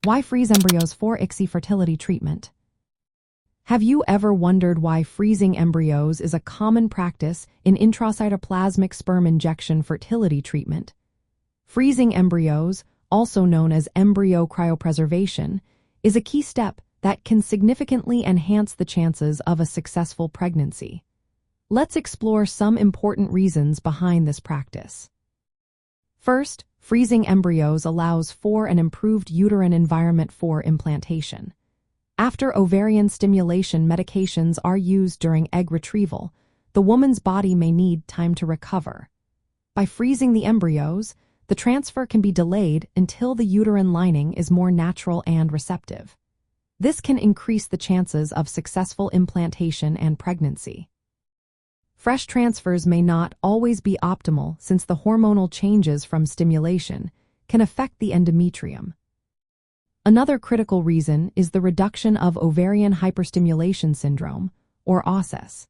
Why freeze embryos for ICSI fertility treatment? Have you ever wondered why freezing embryos is a common practice in intracytoplasmic sperm injection fertility treatment? Freezing embryos, also known as embryo cryopreservation, is a key step that can significantly enhance the chances of a successful pregnancy. Let's explore some important reasons behind this practice. First, freezing embryos allows for an improved uterine environment for implantation. After ovarian stimulation medications are used during egg retrieval, the woman's body may need time to recover. By freezing the embryos, the transfer can be delayed until the uterine lining is more natural and receptive. This can increase the chances of successful implantation and pregnancy. Fresh transfers may not always be optimal since the hormonal changes from stimulation can affect the endometrium. Another critical reason is the reduction of ovarian hyperstimulation syndrome, or OSS.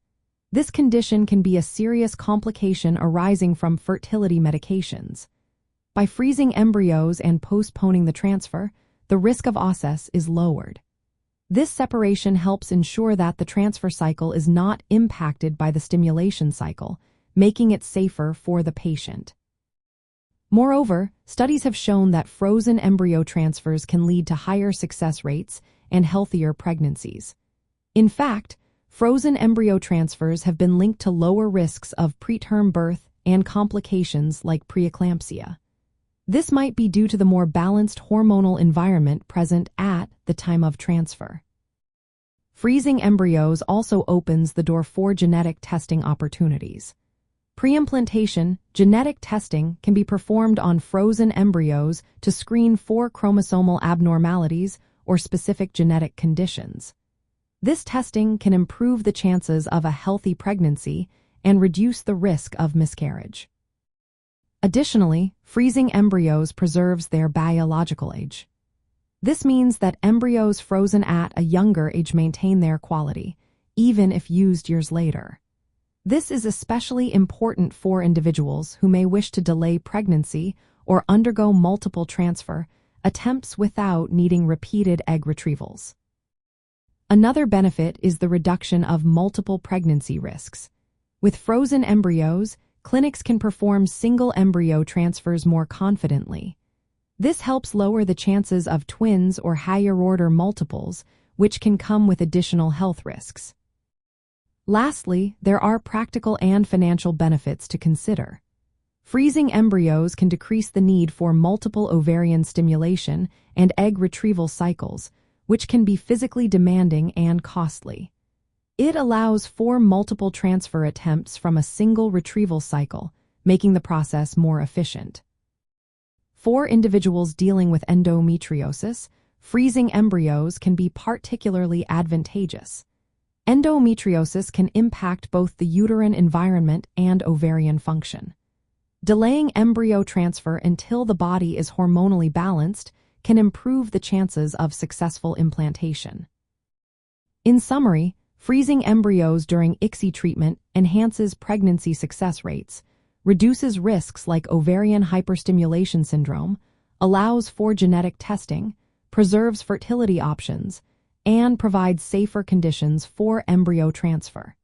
This condition can be a serious complication arising from fertility medications. By freezing embryos and postponing the transfer, the risk of OSS is lowered. This separation helps ensure that the transfer cycle is not impacted by the stimulation cycle, making it safer for the patient. Moreover, studies have shown that frozen embryo transfers can lead to higher success rates and healthier pregnancies. In fact, frozen embryo transfers have been linked to lower risks of preterm birth and complications like preeclampsia. This might be due to the more balanced hormonal environment present at the time of transfer. Freezing embryos also opens the door for genetic testing opportunities. Pre-implantation, genetic testing can be performed on frozen embryos to screen for chromosomal abnormalities or specific genetic conditions. This testing can improve the chances of a healthy pregnancy and reduce the risk of miscarriage. Additionally, freezing embryos preserves their biological age. This means that embryos frozen at a younger age maintain their quality, even if used years later. This is especially important for individuals who may wish to delay pregnancy or undergo multiple transfer attempts without needing repeated egg retrievals. Another benefit is the reduction of multiple pregnancy risks. With frozen embryos, clinics can perform single embryo transfers more confidently. This helps lower the chances of twins or higher-order multiples, which can come with additional health risks. Lastly, there are practical and financial benefits to consider. Freezing embryos can decrease the need for multiple ovarian stimulation and egg retrieval cycles, which can be physically demanding and costly. It allows for multiple transfer attempts from a single retrieval cycle, making the process more efficient. For individuals dealing with endometriosis, freezing embryos can be particularly advantageous. Endometriosis can impact both the uterine environment and ovarian function. Delaying embryo transfer until the body is hormonally balanced can improve the chances of successful implantation. In summary, freezing embryos during ICSI treatment enhances pregnancy success rates, reduces risks like ovarian hyperstimulation syndrome, allows for genetic testing, preserves fertility options, and provides safer conditions for embryo transfer.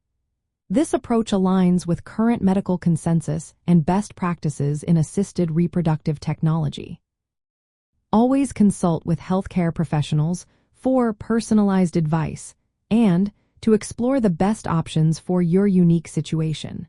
This approach aligns with current medical consensus and best practices in assisted reproductive technology. Always consult with healthcare professionals for personalized advice and to explore the best options for your unique situation.